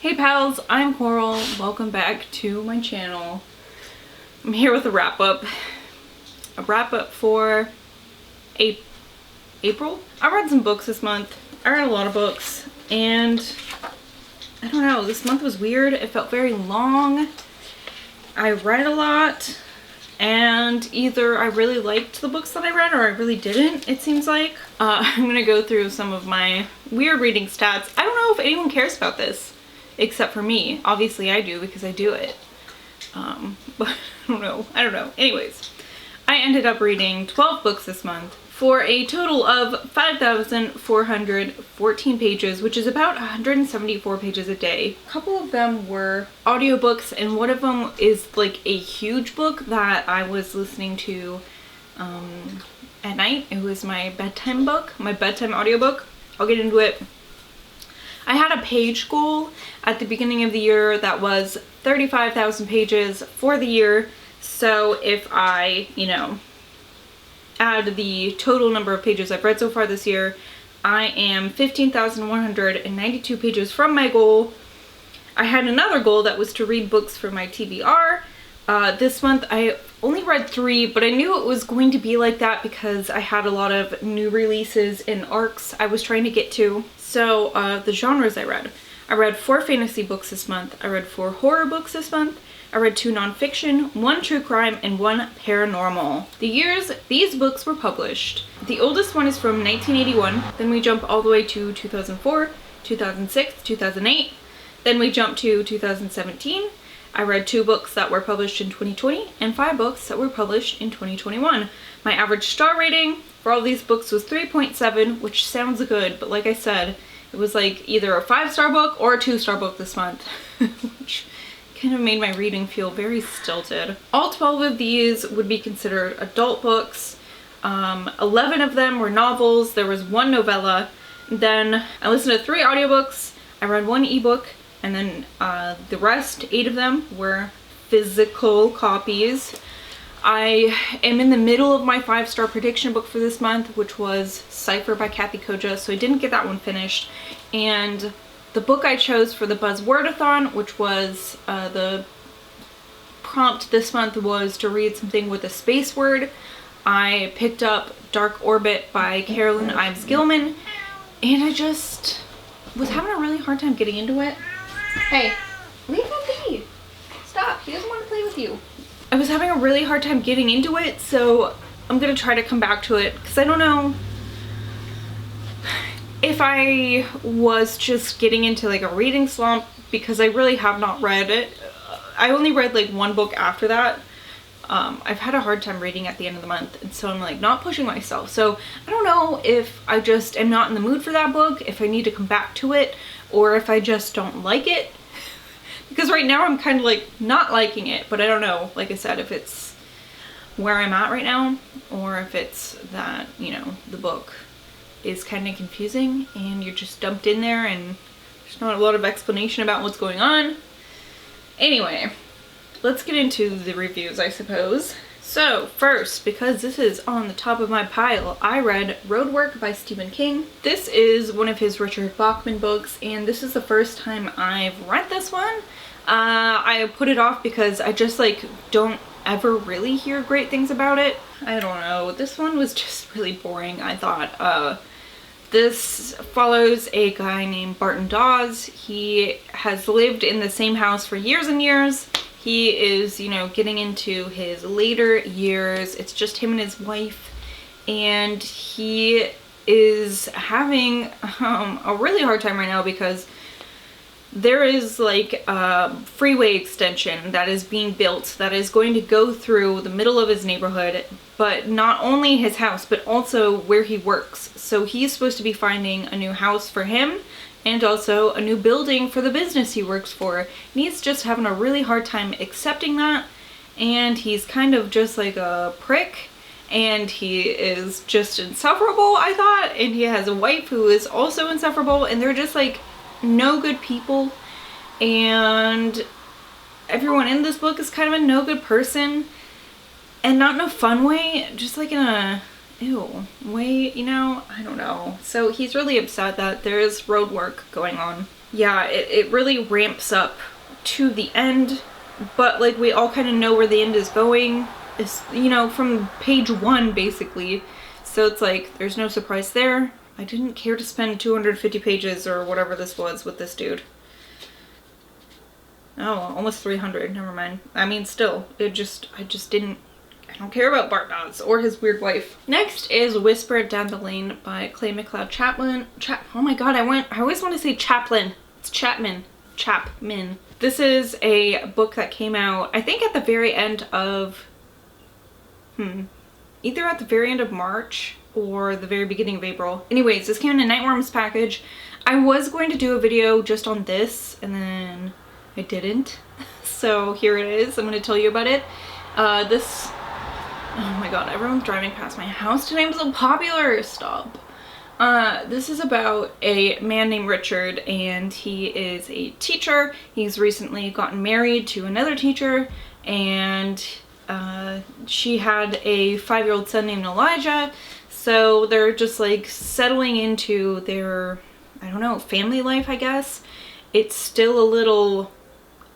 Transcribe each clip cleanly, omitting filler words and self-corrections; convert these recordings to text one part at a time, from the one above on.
Hey pals, I'm Coral. Welcome back to my channel. I'm here with a wrap-up. A wrap-up for April? I read some books this month. I read a lot of books, and I don't know, this month was weird. It felt very long. I read a lot, and either I really liked the books that I read or I really didn't, it seems like. I'm gonna go through some of my weird reading stats. I don't know if anyone cares about this. Except for me. Obviously I do because I do it. But I don't know. Anyways, I ended up reading 12 books this month for a total of 5,414 pages, which is about 174 pages a day. A couple of them were audiobooks, and one of them is like a huge book that I was listening to at night. It was my bedtime book, my bedtime audiobook. I'll get into it. I had a page goal at the beginning of the year that was 35,000 pages for the year. So if I, add the total number of pages I've read so far this year, I am 15,192 pages from my goal. I had another goal that was to read books for my TBR. This month I only read 3, but I knew it was going to be like that because I had a lot of new releases and arcs I was trying to get to. So the genres I read 4 fantasy books this month, I read 4 horror books this month, I read 2 nonfiction, 1 true crime, and 1 paranormal. The years these books were published: the oldest one is from 1981, then we jump all the way to 2004, 2006, 2008, then we jump to 2017. I read 2 books that were published in 2020 and 5 books that were published in 2021. My average star rating for all these books was 3.7, which sounds good, but like I said, it was like either a 5-star book or a 2-star book this month, which kind of made my reading feel very stilted. All 12 of these would be considered adult books. 11 of them were novels. There was 1 novella. Then I listened to 3 audiobooks. I read 1 ebook. And then the rest, 8 of them, were physical copies. I am in the middle of my 5-star prediction book for this month, which was Cipher by Kathy Koja, so I didn't get that one finished. And the book I chose for the Buzzwordathon, which was the prompt this month, was to read something with a space word. I picked up Dark Orbit by Carolyn Ives Gilman, and I just was having a really hard time getting into it. Hey, leave him be. Stop, he doesn't want to play with you. I was having a really hard time getting into it, so I'm gonna try to come back to it, because I don't know if I was just getting into like a reading slump, because I really have not read it. I only read like 1 book after that. I've had a hard time reading at the end of the month, and so I'm like not pushing myself. So I don't know if I just am not in the mood for that book, if I need to come back to it, or if I just don't like it. Because right now I'm kind of like not liking it, but I don't know, like I said, if it's where I'm at right now, or if it's that, the book is kind of confusing and you're just dumped in there and there's not a lot of explanation about what's going on. Anyway, let's get into the reviews, I suppose. So first, because this is on the top of my pile, I read Roadwork by Stephen King. This is one of his Richard Bachman books, and this is the first time I've read this one. I put it off because I just don't ever really hear great things about it. I don't know, this one was just really boring, I thought. This follows a guy named Barton Dawes. He has lived in the same house for years and years. He is, getting into his later years. It's just him and his wife, and he is having a really hard time right now because there is like a freeway extension that is being built that is going to go through the middle of his neighborhood, but not only his house, but also where he works. So he's supposed to be finding a new house for him and also a new building for the business he works for. And he's just having a really hard time accepting that, and he's kind of just like a prick, and he is just insufferable, I thought, and he has a wife who is also insufferable, and they're just like no good people, and everyone in this book is kind of a no good person, and not in a fun way, just like in a ew way, I don't know. So he's really upset that there's road work going on. yeah, it really ramps up to the end, but like we all kind of know where the end is going. It's, you know, from page 1 basically. So it's like there's no surprise there. I didn't care to spend 250 pages or whatever this was with this dude. Oh, almost 300, never mind. I mean, still, I just didn't, I don't care about Bartnoz or his weird wife. Next is Whispered Down the Lane by Clay McLeod Chapman. Oh my god, I always want to say Chaplin. It's Chapman. Chapman. This is a book that came out, I think at the very end of, either at the very end of March or the very beginning of April. Anyways, this came in a Nightworms package. I was going to do a video just on this, and then I didn't. So here it is. I'm going to tell you about it. Oh my god, everyone's driving past my house today. I'm so popular. Stop. This is about a man named Richard, and he is a teacher. He's recently gotten married to another teacher, and she had a 5-year-old son named Elijah. So they're just like settling into their, I don't know, family life, I guess. It's still a little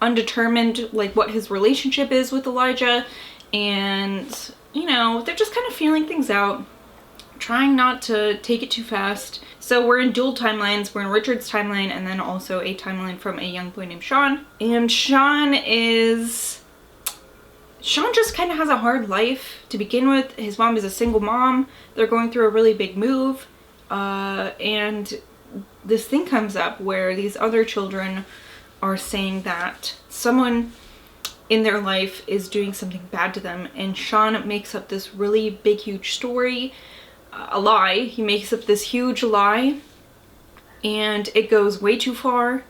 undetermined, like what his relationship is with Elijah, and you know, they're just kind of feeling things out, trying not to take it too fast. So we're in dual timelines. We're in Richard's timeline and then also a timeline from a young boy named Sean. And Sean just kind of has a hard life to begin with. His mom is a single mom. They're going through a really big move, and this thing comes up where these other children are saying that someone in their life is doing something bad to them, and Sean makes up this really big huge story, a lie. He makes up this huge lie, and it goes way too far,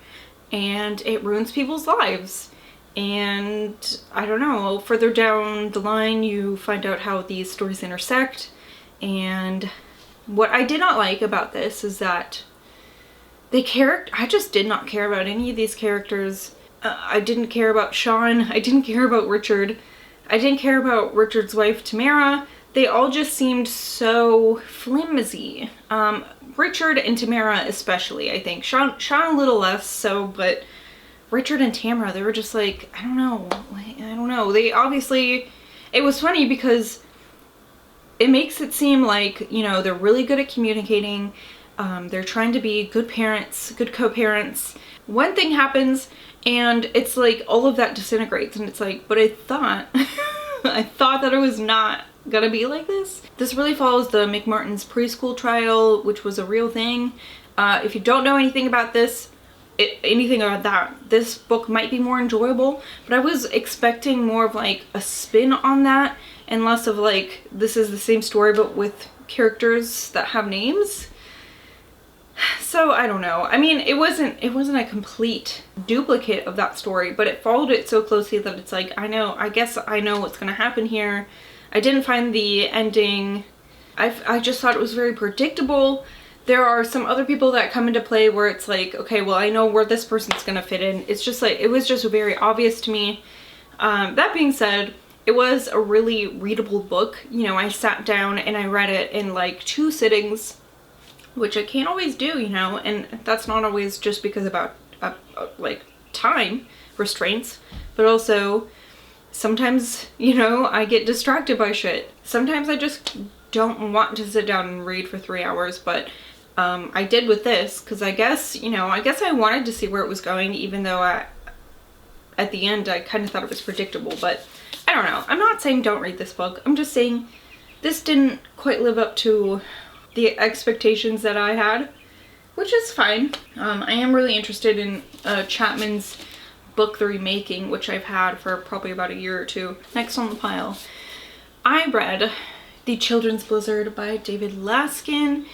and it ruins people's lives. And I don't know, further down the line you find out how these stories intersect. And what I did not like about this is that I just did not care about any of these characters. I didn't care about Sean. I didn't care about Richard. I didn't care about Richard's wife, Tamara. They all just seemed so flimsy. Richard and Tamara especially, I think. Sean a little less so, but Richard and Tamara, they were just like, I don't know. They obviously, it was funny because it makes it seem like, you know, they're really good at communicating. They're trying to be good parents, good co-parents. One thing happens and it's like all of that disintegrates, and it's like, but I thought, I thought that it was not gonna be like this. This really follows the McMartin's preschool trial, which was a real thing. If you don't know anything about this, anything about that, this book might be more enjoyable, but I was expecting more of like a spin on that and less of like, this is the same story but with characters that have names. So I don't know. I mean, it wasn't a complete duplicate of that story, but it followed it so closely that it's like, I guess I know what's gonna happen here. I didn't find the ending, I just thought it was very predictable. There are some other people that come into play where it's like, okay, well, I know where this person's gonna fit in. It's just like, it was just very obvious to me. That being said, it was a really readable book. You know, I sat down and I read it in like 2 sittings, which I can't always do, you know, and that's not always just because about like time restraints, but also sometimes, you know, I get distracted by shit. Sometimes I just don't want to sit down and read for 3 hours, but I did with this because I guess, you know, I guess I wanted to see where it was going, even though at the end I kind of thought it was predictable. But I don't know. I'm not saying don't read this book. I'm just saying this didn't quite live up to the expectations that I had, which is fine. I am really interested in Chapman's book, The Remaking, which I've had for probably about a year or 2. Next on the pile, I read The Children's Blizzard by David Laskin.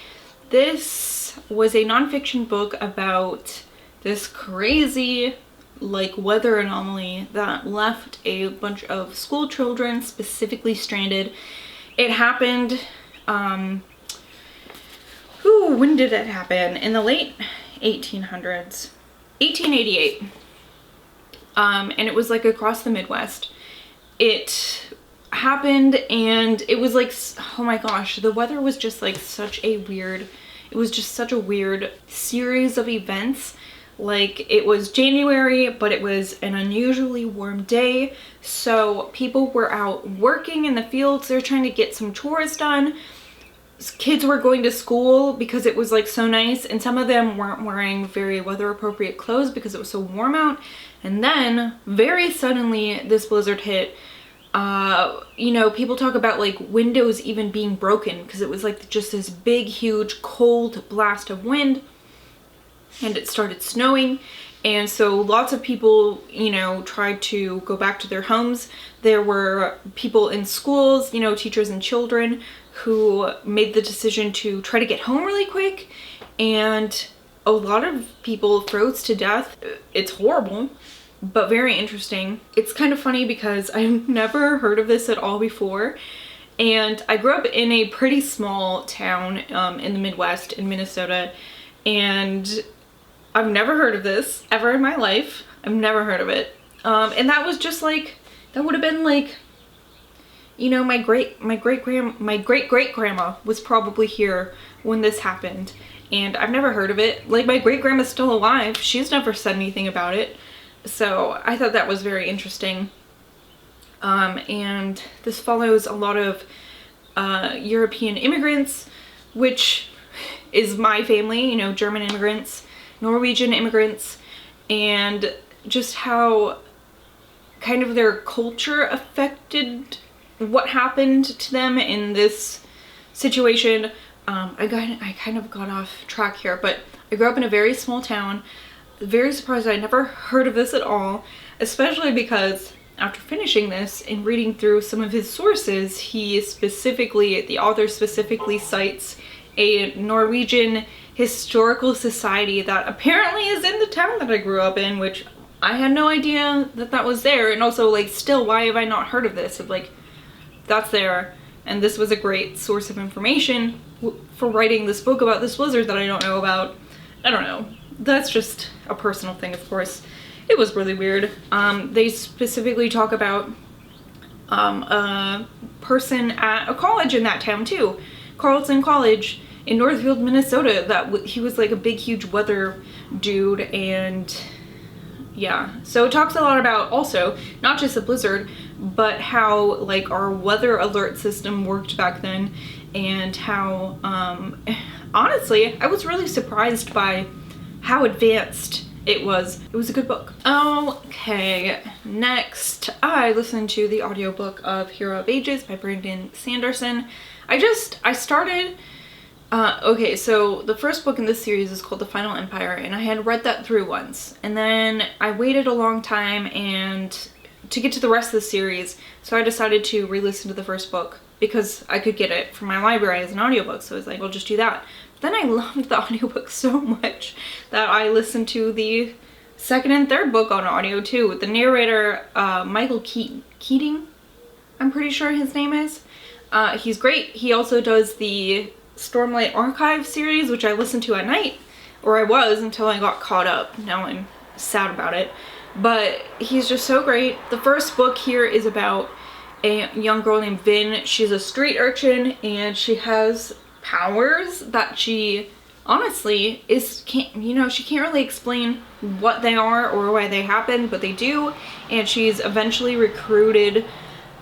This was a nonfiction book about this crazy like weather anomaly that left a bunch of school children specifically stranded. It happened, when did it happen? In the late 1800s, 1888. And it was like across the Midwest. It happened and it was like, oh my gosh, the weather was just like such a weird, it was just such a weird series of events. Like, it was January, but it was an unusually warm day, so people were out working in the fields. They're trying to get some chores done. Kids were going to school because it was like so nice, and some of them weren't wearing very weather appropriate clothes because it was so warm out. And then very suddenly this blizzard hit. You know, people talk about like windows even being broken because it was like just this big, huge, cold blast of wind, and it started snowing. And so lots of people, you know, tried to go back to their homes. There were people in schools, you know, teachers and children, who made the decision to try to get home really quick, and a lot of people froze to death. It's horrible, but very interesting. It's kind of funny because I've never heard of this at all before, and I grew up in a pretty small town in the Midwest in Minnesota, and I've never heard of this ever in my life. I've never heard of it. And that was just like, that would have been like, you know, my great great grandma was probably here when this happened, and I've never heard of it. Like, my great grandma's still alive. She's never said anything about it. So I thought that was very interesting. And this follows a lot of European immigrants, which is my family, you know, German immigrants, Norwegian immigrants, and just how kind of their culture affected what happened to them in this situation. I kind of got off track here, but I grew up in a very small town. Very surprised I never heard of this at all, especially because after finishing this and reading through some of his sources, the author specifically cites a Norwegian historical society that apparently is in the town that I grew up in, which I had no idea that that was there. And also, like, still, why have I not heard of this? Like, that's there, and this was a great source of information for writing this book about this blizzard that I don't know about. I don't know. That's just a personal thing, of course. It was really weird. They specifically talk about a person at a college in that town too, Carleton College in Northfield, Minnesota, that he was like a big, huge weather dude. And yeah, so it talks a lot about also not just the blizzard, but how like our weather alert system worked back then, and how honestly I was really surprised by how advanced it was. It was a good book. Okay, next I listened to the audiobook of Hero of Ages by Brandon Sanderson. I started okay, so the first book in this series is called The Final Empire, and I had read that through once, and then I waited a long time and to get to the rest of the series, so I decided to re-listen to the first book because I could get it from my library as an audiobook, so I was like, I'll just do that. But then I loved the audiobook so much that I listened to the second and third book on audio too. The narrator, Michael Keating, I'm pretty sure his name is. He's great. He also does the Stormlight Archive series, which I listened to at night, or I was until I got caught up. Now I'm sad about it. But he's just so great. The first book here is about a young girl named Vin. She's a street urchin, and she has powers that she honestly can't really explain what they are or why they happen, but they do. And she's eventually recruited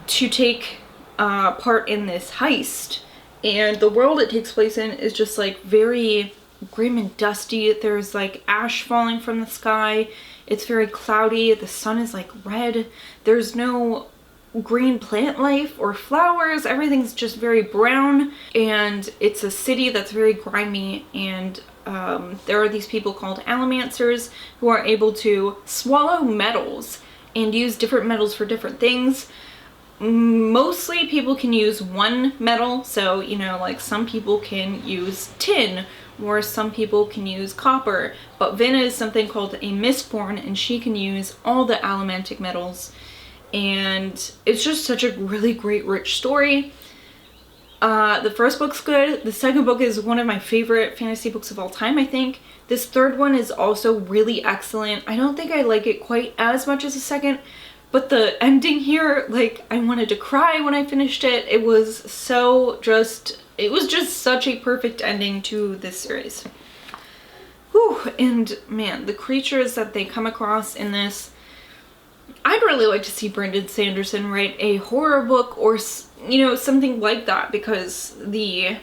to take part in this heist, and the world it takes place in is just like very grim and dusty. There's like ash falling from the sky. It's very cloudy. The sun is like red. There's no green plant life or flowers. Everything's just very brown, and it's a city that's very grimy, and there are these people called allomancers who are able to swallow metals and use different metals for different things. Mostly people can use one metal, so you know, like some people can use tin, or some people can use copper, but Vin is something called a Mistborn, and she can use all the allomantic metals. And it's just such a really great, rich story. The first book's good. The second book is one of my favorite fantasy books of all time, I think. This third one is also really excellent. I don't think I like it quite as much as the second, but the ending here, like, I wanted to cry when I finished it. It was just such a perfect ending to this series. Whew, and man, the creatures that they come across in this, I'd really like to see Brandon Sanderson write a horror book or, you know, something like that, because the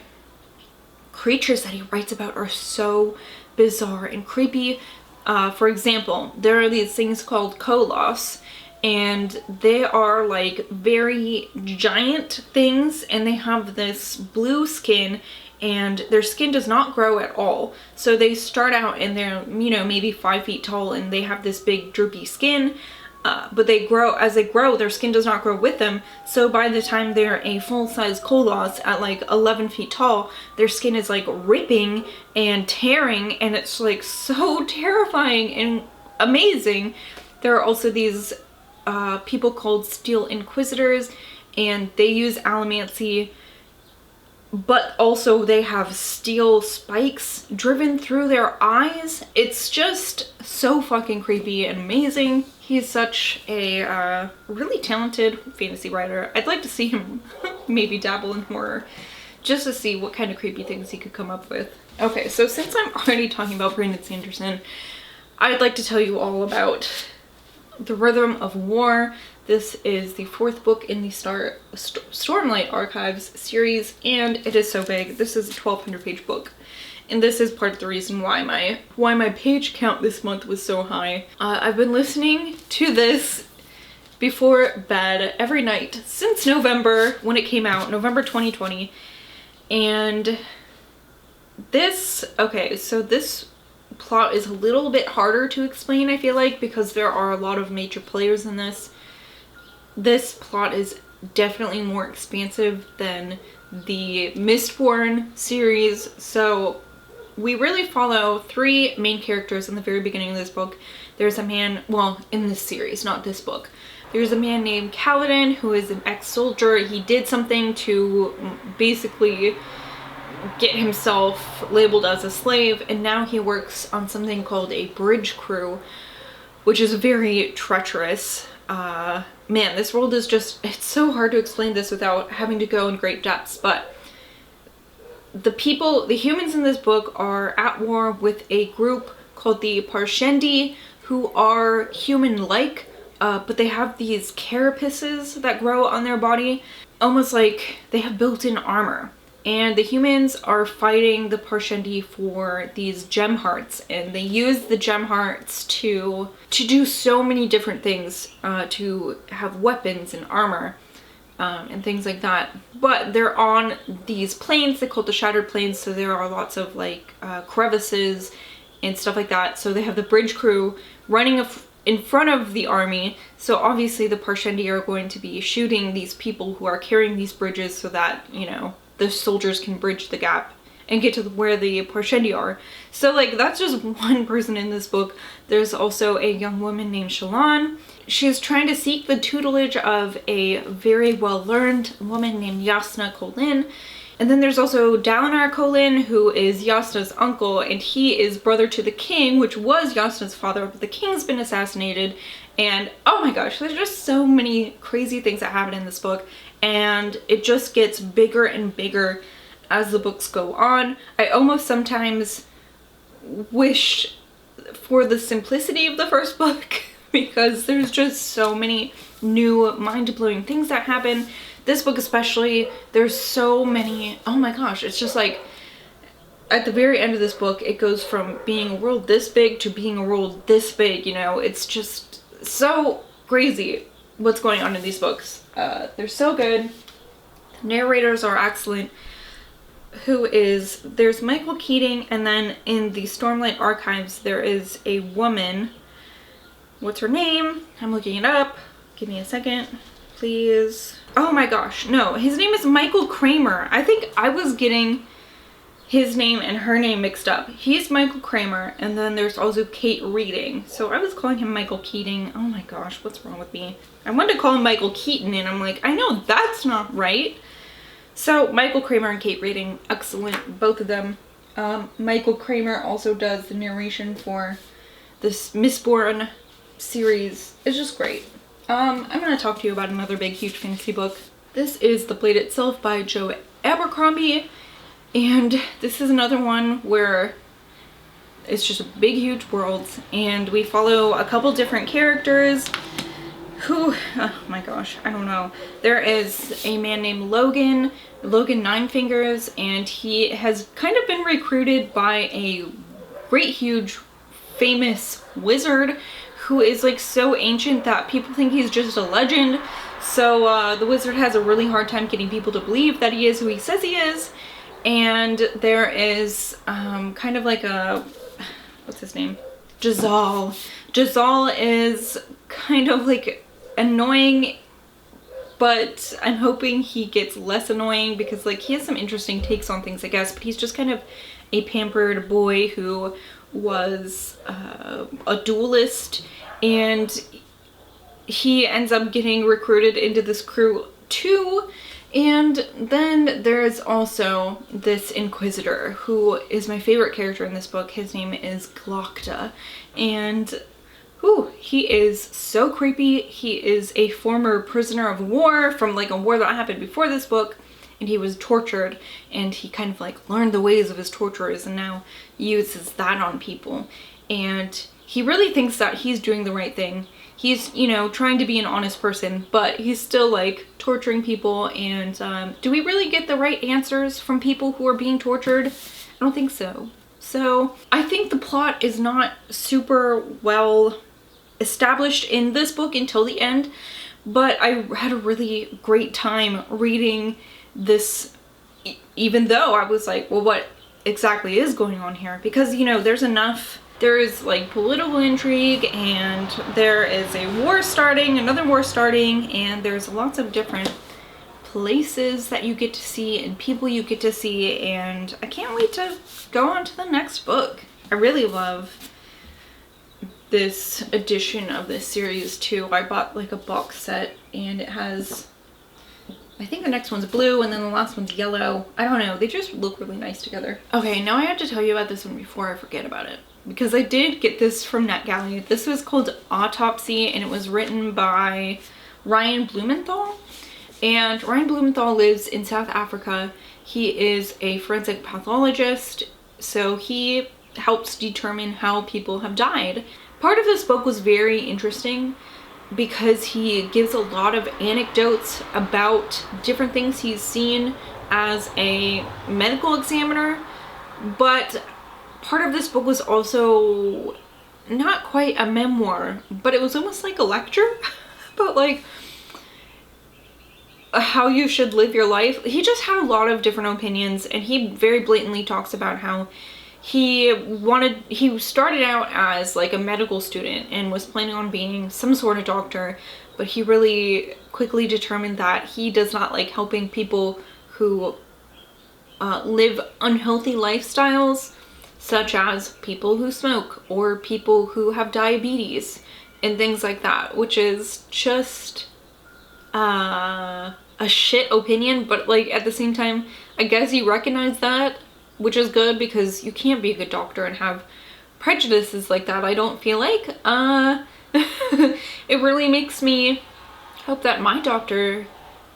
creatures that he writes about are so bizarre and creepy. For example, there are these things called kolos, and they are like very giant things, and they have this blue skin, and their skin does not grow at all. So they start out and they're, you know, maybe 5 feet tall, and they have this big droopy skin. But they grow, as they grow, their skin does not grow with them. So by the time they're a full-size kolos at like 11 feet tall, their skin is like ripping and tearing, and it's like so terrifying and amazing. There are also these people called Steel Inquisitors, and they use allomancy, but also they have steel spikes driven through their eyes. It's just so fucking creepy and amazing. He's such a really talented fantasy writer. I'd like to see him maybe dabble in horror, just to see what kind of creepy things he could come up with. Okay, so since I'm already talking about Brandon Sanderson, I'd like to tell you all about The Rhythm of War. This is the 4th book in the Stormlight Archives series, and it is so big. This is a 1,200 page book, and this is part of the reason why my page count this month was so high. I've been listening to this before bed every night since November, when it came out, November 2020, and this, okay, so this plot is a little bit harder to explain, I feel like, because there are a lot of major players in this. This plot is definitely more expansive than the Mistborn series, so we really follow 3 main characters in the very beginning of this book. There's a man, well, in this series, not this book. There's a man named Kaladin, who is an ex-soldier. He did something to basically get himself labeled as a slave, and now he works on something called a bridge crew, which is very treacherous. Man, this world is just, it's so hard to explain this without having to go in great depths, but the humans in this book are at war with a group called the Parshendi, who are human-like, but they have these carapaces that grow on their body, almost like they have built-in armor. And the humans are fighting the Parshendi for these gem hearts, and they use the gem hearts to do so many different things, to have weapons and armor, and things like that. But they're on these plains, they call it the Shattered Plains, so there are lots of like crevices and stuff like that. So they have the bridge crew running in front of the army, so obviously the Parshendi are going to be shooting these people who are carrying these bridges so that, you know, the soldiers can bridge the gap and get to where the Parshendi are. So like, that's just one person in this book. There's also a young woman named Shalon. She's trying to seek the tutelage of a very well-learned woman named Yasna Kholin. And then there's also Dalinar Kholin, who is Yasna's uncle, and he is brother to the king, which was Yasna's father, but the king's been assassinated. And oh my gosh, there's just so many crazy things that happen in this book, and it just gets bigger and bigger as the books go on. I almost sometimes wish for the simplicity of the first book because there's just so many new mind-blowing things that happen. This book especially, there's so many, oh my gosh, it's just like, at the very end of this book, it goes from being a world this big to being a world this big, you know. It's just so crazy what's going on in these books. They're so good. The narrators are excellent. There's Michael Keating, and then in the Stormlight Archives, there is a woman. What's her name? I'm looking it up. Give me a second, please. Oh my gosh, no, his name is Michael Kramer. I think I was getting his name and her name mixed up. He's Michael Kramer, and then there's also Kate Reading. So I was calling him Michael Keating. Oh my gosh, what's wrong with me? I wanted to call him Michael Keaton, and I'm like, I know that's not right. So Michael Kramer and Kate Reading, excellent, both of them. Michael Kramer also does the narration for this Mistborn series. It's just great. I'm going to talk to you about another big, huge fantasy book. This is The Blade Itself by Joe Abercrombie. And this is another one where it's just a big, huge world, and we follow a couple different characters who, oh my gosh, I don't know. There is a man named Logan Ninefingers, and he has kind of been recruited by a great, huge, famous wizard who is like so ancient that people think he's just a legend. So the wizard has a really hard time getting people to believe that he is who he says he is. And there is kind of like a, what's his name? Jazal. Jazal is kind of like annoying, but I'm hoping he gets less annoying because like he has some interesting takes on things, I guess, but he's just kind of a pampered boy who was a duelist, and he ends up getting recruited into this crew too. And then there's also this Inquisitor who is my favorite character in this book. His name is Glokta, and he is so creepy. He is a former prisoner of war from like a war that happened before this book, and he was tortured, and he kind of like learned the ways of his torturers and now uses that on people. And he really thinks that he's doing the right thing. He's, you know, trying to be an honest person, but he's still like torturing people. And do we really get the right answers from people who are being tortured? I don't think so. So I think the plot is not super well established in this book until the end, but I had a really great time reading this, even though I was like, well, what exactly is going on here? Because, you know, there is like political intrigue, and there is a war starting, another war starting, and there's lots of different places that you get to see and people you get to see, and I can't wait to go on to the next book. I really love this edition of this series too. I bought like a box set, and it has, I think the next one's blue and then the last one's yellow. I don't know, they just look really nice together. Okay, now I have to tell you about this one before I forget about it, because I did get this from NetGalley. This was called Autopsy, and it was written by Ryan Blumenthal. And Ryan Blumenthal lives in South Africa. He is a forensic pathologist, so he helps determine how people have died. Part of this book was very interesting because he gives a lot of anecdotes about different things he's seen as a medical examiner, but part of this book was also not quite a memoir, but it was almost like a lecture about like how you should live your life. He just had a lot of different opinions, and he very blatantly talks about how he started out as like a medical student and was planning on being some sort of doctor, but he really quickly determined that he does not like helping people who live unhealthy lifestyles, such as people who smoke or people who have diabetes and things like that, which is just a shit opinion. But like at the same time, I guess you recognize that, which is good, because you can't be a good doctor and have prejudices like that, I don't feel like. It really makes me hope that my doctor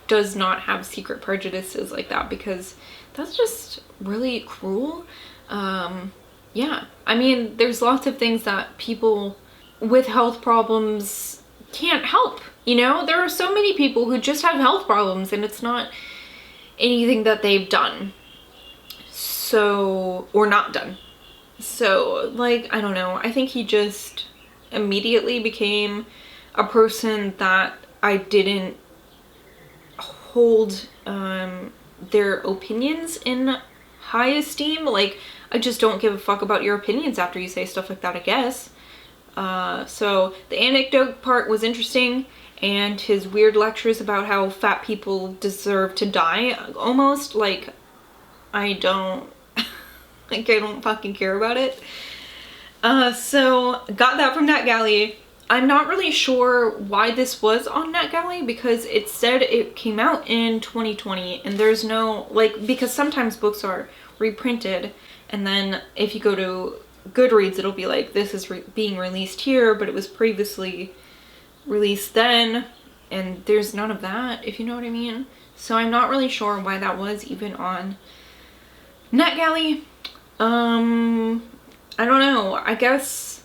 does not have secret prejudices like that, because that's just really cruel. Yeah, I mean, there's lots of things that people with health problems can't help, you know? There are so many people who just have health problems, and it's not anything that they've done. So, or not done. So, like, I don't know. I think he just immediately became a person that I didn't hold their opinions in high esteem. Like, I just don't give a fuck about your opinions after you say stuff like that, I guess. So the anecdote part was interesting, and his weird lectures about how fat people deserve to die, almost like I don't like I don't fucking care about it. So got that from NetGalley. I'm not really sure why this was on NetGalley, because it said it came out in 2020, and there's no, like, because sometimes books are reprinted, and then if you go to Goodreads, it'll be like, this is being released here, but it was previously released then, and there's none of that, if you know what I mean. So I'm not really sure why that was even on NetGalley. I don't know. I guess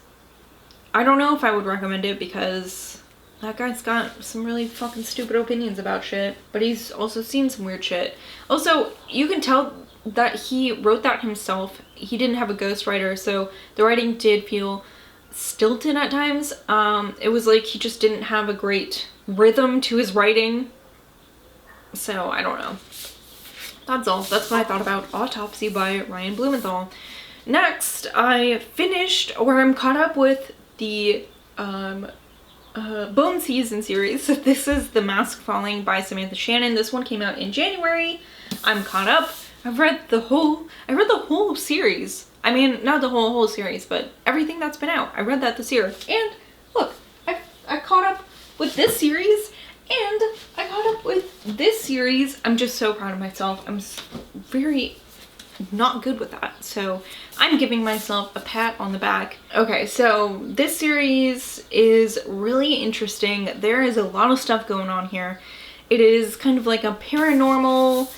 I don't know if I would recommend it because that guy's got some really fucking stupid opinions about shit, but he's also seen some weird shit. Also, you can tell that he wrote that himself. He didn't have a ghostwriter, so the writing did feel stilted at times. It was like he just didn't have a great rhythm to his writing. So, I don't know. That's all. That's what I thought about Autopsy by Ryan Blumenthal. Next, I finished, or I'm caught up with the Bone Season series. So this is The Mask Falling by Samantha Shannon. This one came out in January. I'm caught up. I read the whole series. I mean, not the whole series, but everything that's been out. I read that this year. And look, I caught up with this series, and I caught up with this series. I'm just so proud of myself. I'm very not good with that, so I'm giving myself a pat on the back. Okay, so this series is really interesting. There is a lot of stuff going on here. It is kind of like a paranormal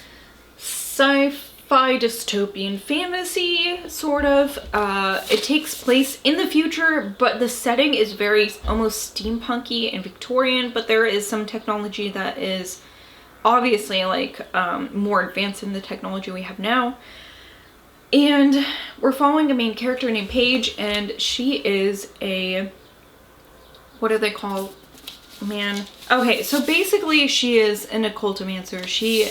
sci-fi dystopian fantasy, sort of. It takes place in the future, but the setting is very almost steampunky and Victorian, but there is some technology that is obviously like more advanced than the technology we have now. And we're following a main character named Paige, and she is a, what do they call, man? Okay, so basically she is an occultomancer. She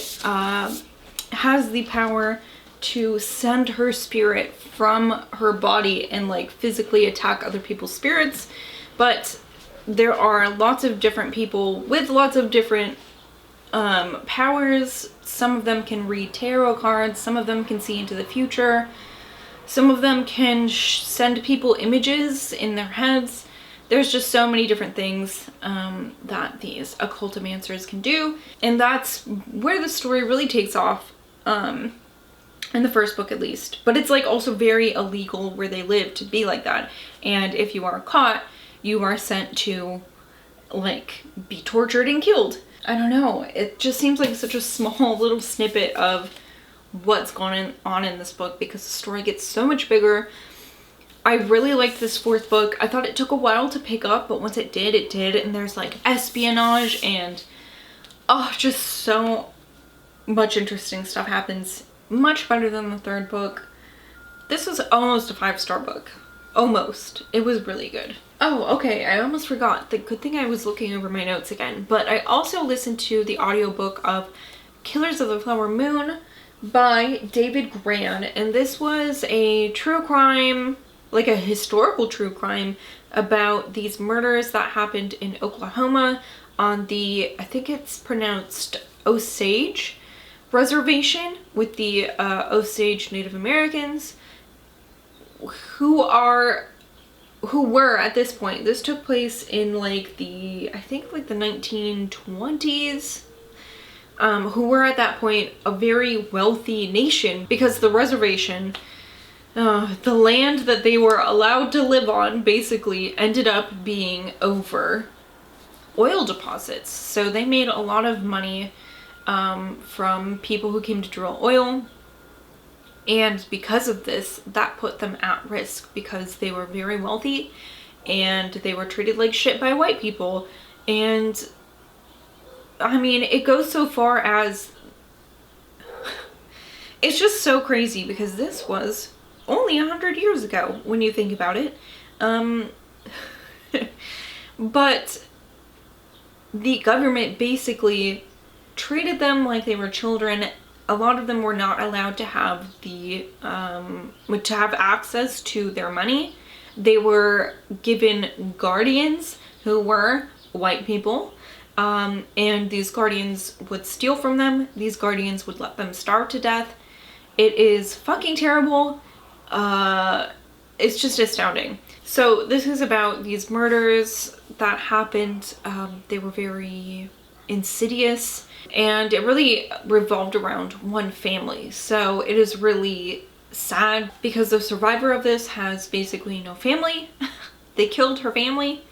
has the power to send her spirit from her body and like physically attack other people's spirits. But there are lots of different people with lots of different powers. Some of them can read tarot cards, some of them can see into the future, some of them can send people images in their heads. There's just so many different things that these occultomancers can do, and that's where the story really takes off, in the first book at least. But it's like also very illegal where they live to be like that, and if you are caught, you are sent to like be tortured and killed. I don't know, it just seems like such a small little snippet of what's going on in this book, because the story gets so much bigger. I really liked this fourth book. I thought it took a while to pick up, but once it did, and there's like espionage and just so much interesting stuff happens. Much better than the third book. This was almost a 5-star book. Almost. It was really good. Oh, okay, I almost forgot. The good thing I was looking over my notes again. But I also listened to the audiobook of Killers of the Flower Moon by David Grann. And this was a true crime, like a historical true crime, about these murders that happened in Oklahoma on the, I think it's pronounced Osage Reservation, with the Osage Native Americans, who were at this point, this took place in like the, I think like the 1920s, who were at that point a very wealthy nation, because the reservation, the land that they were allowed to live on basically ended up being over oil deposits. So they made a lot of money from people who came to drill oil. And because of this, that put them at risk, because they were very wealthy and they were treated like shit by white people. And I mean, it goes so far as, it's just so crazy, because this was only 100 years ago when you think about it. But the government basically treated them like they were children. A lot of them were not allowed to have access to their money. They were given guardians who were white people, and these guardians would steal from them. These guardians would let them starve to death. It is fucking terrible. It's just astounding. So this is about these murders that happened. They were very insidious, and it really revolved around one family. So it is really sad, because the survivor of this has basically no family. They killed her family,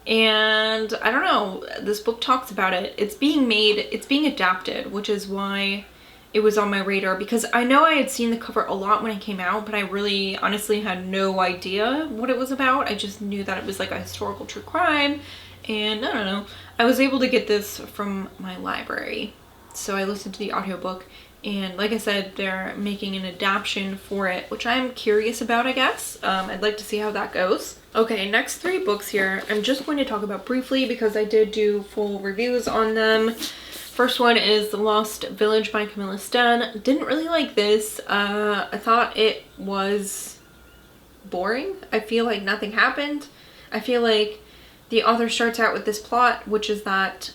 and I don't know, this book talks about it. It's being made, it's being adapted, which is why it was on my radar, because I know I had seen the cover a lot when it came out, but I really honestly had no idea what it was about. I just knew that it was like a historical true crime, and I don't know. I was able to get this from my library, so I listened to the audiobook, and like I said, they're making an adaptation for it, which I'm curious about, I guess. I'd like to see how that goes. Okay, next 3 books here, I'm just going to talk about briefly because I did do full reviews on them. First one is The Lost Village by Camilla Sten. Didn't really like this. I thought it was boring. I feel like nothing happened. I feel like the author starts out with this plot, which is that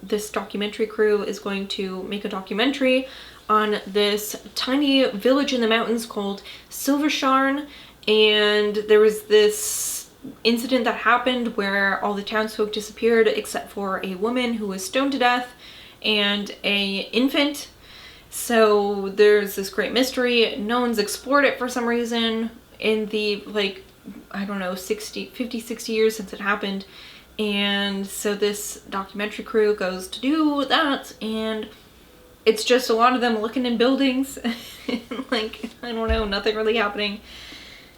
this documentary crew is going to make a documentary on this tiny village in the mountains called Silversharn, and there was this incident that happened where all the townsfolk disappeared except for a woman who was stoned to death and a infant. So there's this great mystery. No one's explored it for some reason in the, like, I don't know, 50, 60 years since it happened. And so this documentary crew goes to do that, and it's just a lot of them looking in buildings and like, I don't know, nothing really happening.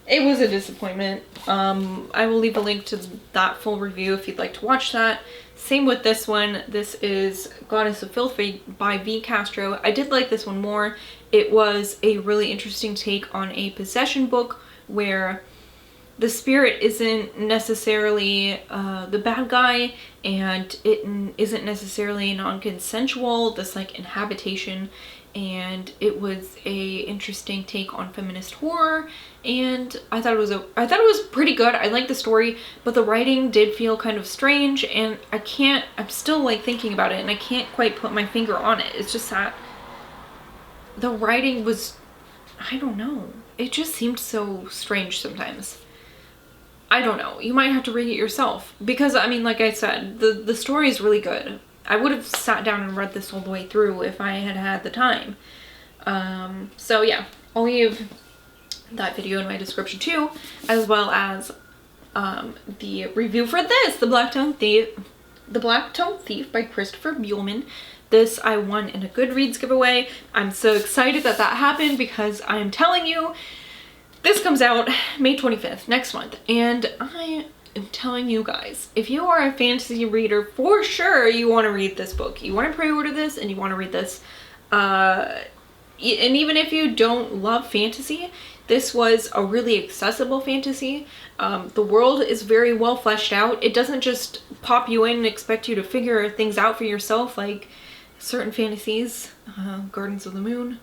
It was a disappointment. I will leave a link to that full review if you'd like to watch that. Same with this one. This is Goddess of Filth by V. Castro. I did like this one more. It was a really interesting take on a possession book where the spirit isn't necessarily the bad guy, and it isn't necessarily non-consensual, this like inhabitation, and it was a interesting take on feminist horror, and I thought it was pretty good. I liked the story, but the writing did feel kind of strange, and I'm still like thinking about it, and I can't quite put my finger on it. It's just that the writing was, I don't know, it just seemed so strange sometimes. I don't know. You might have to read it yourself, because I mean, like I said, the story is really good. I would have sat down and read this all the way through if I had had the time. So yeah, I'll leave that video in my description too, as well as the review for this, The Blacktongue Thief by Christopher Buehlman. This I won in a Goodreads giveaway. I'm so excited that that happened, because I'm telling you, this comes out May 25th, next month, and I am telling you guys, if you are a fantasy reader, for sure you want to read this book. You want to pre-order this and you want to read this. And even if you don't love fantasy, this was a really accessible fantasy. The world is very well fleshed out. It doesn't just pop you in and expect you to figure things out for yourself like certain fantasies, Gardens of the Moon.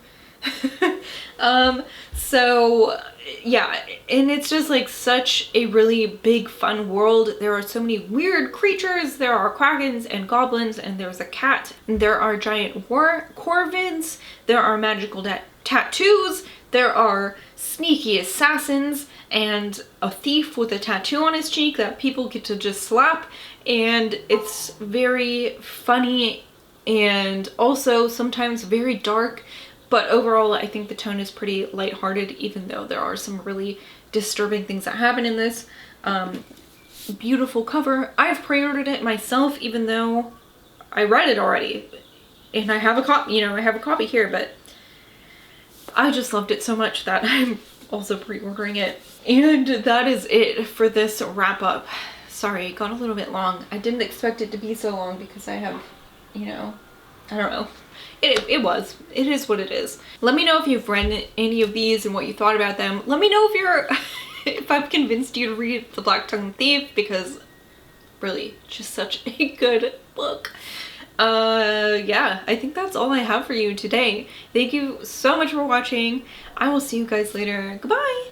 So yeah, and it's just like such a really big fun world. There are so many weird creatures. There are kragans and goblins, and there's a cat, and there are giant corvids, there are magical tattoos, there are sneaky assassins, and a thief with a tattoo on his cheek that people get to just slap, and it's very funny and also sometimes very dark. But overall, I think the tone is pretty lighthearted, even though there are some really disturbing things that happen in this. Beautiful cover. I've pre-ordered it myself, even though I read it already. And I have a copy, I have a copy here, but I just loved it so much that I'm also pre-ordering it. And that is it for this wrap up. Sorry, it got a little bit long. I didn't expect it to be so long because I have, I don't know. It is what it is. Let me know if you've read any of these and what you thought about them. Let me know if I've convinced you to read The Blacktongue Thief, because really, just such a good book. Yeah, I think that's all I have for you today. Thank you so much for watching. I will see you guys later. Goodbye!